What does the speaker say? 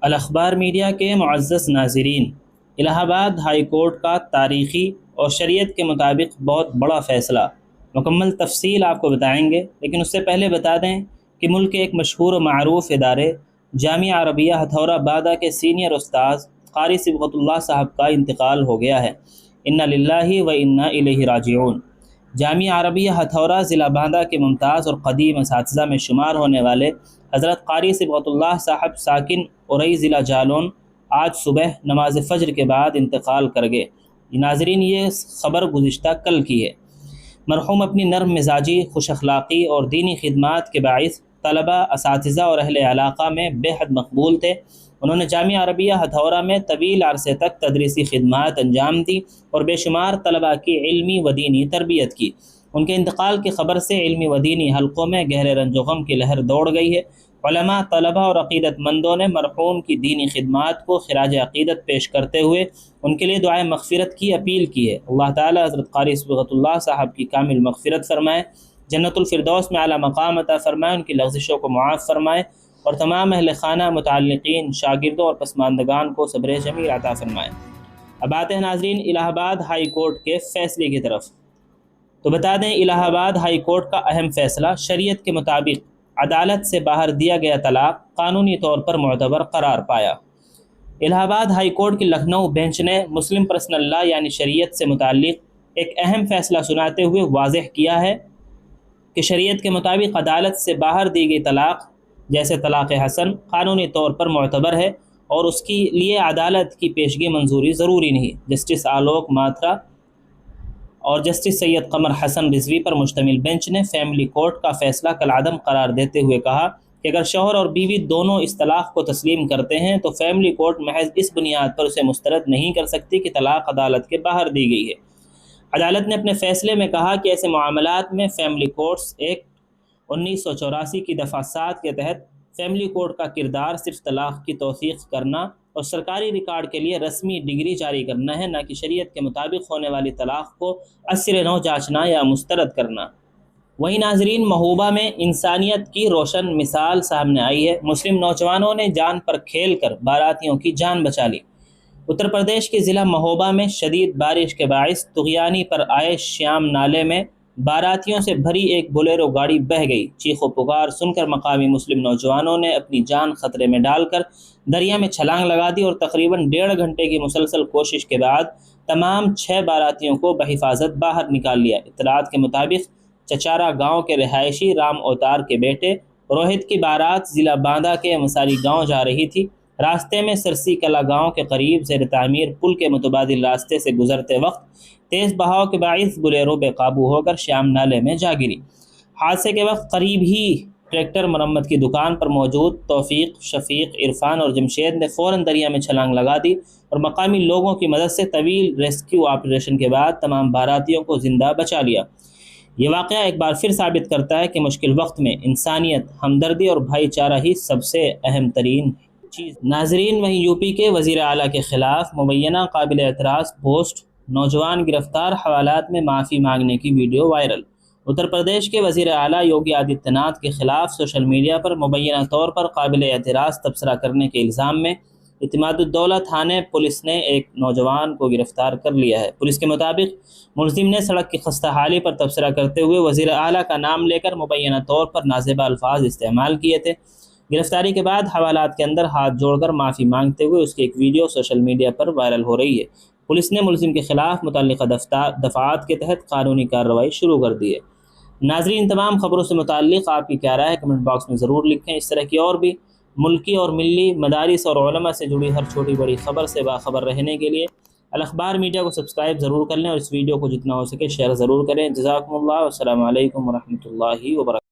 الاخبار media کے معزز ناظرین، الہ آباد ہائی کورٹ کا تاریخی اور شریعت کے مطابق بہت بڑا فیصلہ، مکمل تفصیل آپ کو بتائیں گے، لیکن اس سے پہلے بتا دیں کہ ملک کے ایک مشہور و معروف ادارے جامعہ عربیہ ہتھورہ بادہ کے سینئر استاذ قاری صبغت اللہ صاحب کا انتقال ہو گیا ہے۔ انا للہ و انا الیہ راجعون۔ جامعہ عربیہ ہتھورہ ضلع باندہ کے ممتاز اور قدیم اساتذہ میں شمار ہونے والے حضرت قاری صبغت اللہ صاحب ساکن اورئی ضلع جالون آج صبح نماز فجر کے بعد انتقال کر گئے۔ ناظرین، یہ خبر گزشتہ کل کی ہے۔ مرحوم اپنی نرم مزاجی، خوش اخلاقی اور دینی خدمات کے باعث طلبہ، اساتذہ اور اہل علاقہ میں بے حد مقبول تھے۔ انہوں نے جامعہ عربیہ ہتھورہ میں طویل عرصے تک تدریسی خدمات انجام دی اور بے شمار طلبہ کی علمی و دینی تربیت کی۔ ان کے انتقال کی خبر سے علمی و دینی حلقوں میں گہرے رنج و غم کی لہر دوڑ گئی ہے۔ علماء، طلبہ اور عقیدت مندوں نے مرحوم کی دینی خدمات کو خراج عقیدت پیش کرتے ہوئے ان کے لیے دعائے مغفرت کی اپیل کی ہے۔ اللہ تعالیٰ حضرت قاری صبغت اللہ صاحب کی کامل مغفرت فرمائے، جنت الفردوس میں اعلیٰ مقام عطا فرمائے، ان کی لغزشوں کو معاف فرمائے اور تمام اہل خانہ، متعلقین، شاگردوں اور پسماندگان کو صبر جمیل عطا فرمائے۔ اب آتے ہیں ناظرین الہ آباد ہائی کورٹ کے فیصلے کی طرف۔ تو بتا دیں، الہ آباد ہائی کورٹ کا اہم فیصلہ شریعت کے مطابق عدالت سے باہر دیا گیا طلاق قانونی طور پر معتبر قرار پایا۔ الہ آباد ہائی کورٹ کی لکھنؤ بینچ نے مسلم پرسنل لاء یعنی شریعت سے متعلق ایک اہم فیصلہ سناتے ہوئے واضح کیا ہے کہ شریعت کے مطابق عدالت سے باہر دی گئی طلاق جیسے طلاق حسن قانونی طور پر معتبر ہے اور اس کے لیے عدالت کی پیشگی منظوری ضروری نہیں۔ جسٹس آلوک ماتھرا اور جسٹس سید قمر حسن رضوی پر مشتمل بینچ نے فیملی کورٹ کا فیصلہ کالعدم قرار دیتے ہوئے کہا کہ اگر شوہر اور بیوی دونوں اس طلاق کو تسلیم کرتے ہیں تو فیملی کورٹ محض اس بنیاد پر اسے مسترد نہیں کر سکتی کہ طلاق عدالت کے باہر دی گئی ہے۔ عدالت نے اپنے فیصلے میں کہا کہ ایسے معاملات میں فیملی کورٹس ایکٹ 1984 کی دفعہ 7 کے تحت فیملی کورٹ کا کردار صرف طلاق کی توثیق کرنا اور سرکاری ریکارڈ کے لیے رسمی ڈگری جاری کرنا ہے، نہ کہ شریعت کے مطابق ہونے والی طلاق کو اثر نو جانچنا یا مسترد کرنا۔ وہیں ناظرین، مہوبہ میں انسانیت کی روشن مثال سامنے آئی ہے۔ مسلم نوجوانوں نے جان پر کھیل کر باراتیوں کی جان بچا لی۔ اتر پردیش کے ضلع مہوبہ میں شدید بارش کے باعث طغیانی پر آئے شیام نالے میں باراتیوں سے بھری ایک بولیرو گاڑی بہہ گئی۔ چیخ و پکار سن کر مقامی مسلم نوجوانوں نے اپنی جان خطرے میں ڈال کر دریا میں چھلانگ لگا دی اور تقریباً 1.5 گھنٹے کی مسلسل کوشش کے بعد تمام 6 باراتیوں کو بحفاظت باہر نکال لیا۔ اطلاعات کے مطابق چچارا گاؤں کے رہائشی رام اوتار کے بیٹے روہت کی بارات ضلع باندہ کے مساری گاؤں جا رہی تھی۔ راستے میں سرسی کلا گاؤں کے قریب زیر تعمیر پل کے متبادل راستے سے گزرتے وقت تیز بہاؤ کے باعث بولیرو بے قابو ہو کر شیام نالے میں جا گری۔ حادثے کے وقت قریب ہی ٹریکٹر مرمت کی دکان پر موجود توفیق، شفیق، عرفان اور جمشید نے فوراً دریا میں چھلانگ لگا دی اور مقامی لوگوں کی مدد سے طویل ریسکیو آپریشن کے بعد تمام باراتیوں کو زندہ بچا لیا۔ یہ واقعہ ایک بار پھر ثابت کرتا ہے کہ مشکل وقت میں انسانیت، ہمدردی اور بھائی چارہ ہی سب سے اہم ترین چیز۔ ناظرین، وہیں یو پی کے وزیر اعلیٰ کے خلاف مبینہ قابل اعتراض پوسٹ، نوجوان گرفتار، حوالات میں معافی مانگنے کی ویڈیو وائرل۔ اتر پردیش کے وزیر اعلیٰ یوگی آدتیہ ناتھ کے خلاف سوشل میڈیا پر مبینہ طور پر قابل اعتراض تبصرہ کرنے کے الزام میں اعتماد الدولہ تھانے پولیس نے ایک نوجوان کو گرفتار کر لیا ہے۔ پولیس کے مطابق ملزم نے سڑک کی خستہ حالی پر تبصرہ کرتے ہوئے وزیر اعلیٰ کا نام لے کر مبینہ طور پر نازیبہ الفاظ استعمال کیے تھے۔ گرفتاری کے بعد حوالات کے اندر ہاتھ جوڑ کر معافی مانگتے ہوئے اس کی ایک ویڈیو سوشل میڈیا پر وائرل ہو رہی ہے۔ پولیس نے ملزم کے خلاف متعلقہ دفعات کے تحت قانونی کارروائی شروع کر دی ہے۔ ناظرین، تمام خبروں سے متعلق آپ کی کیا رائے ہے کمنٹ باکس میں ضرور لکھیں۔ اس طرح کی اور بھی ملکی اور ملی مدارس اور علماء سے جڑی ہر چھوٹی بڑی خبر سے باخبر رہنے کے لیے الاخبار میڈیا کو سبسکرائب ضرور کر لیں اور اس ویڈیو کو جتنا ہو سکے شیئر ضرور کریں۔ جزاکم اللہ، والسلام علیکم ورحمۃ اللہ وبرکاتہ۔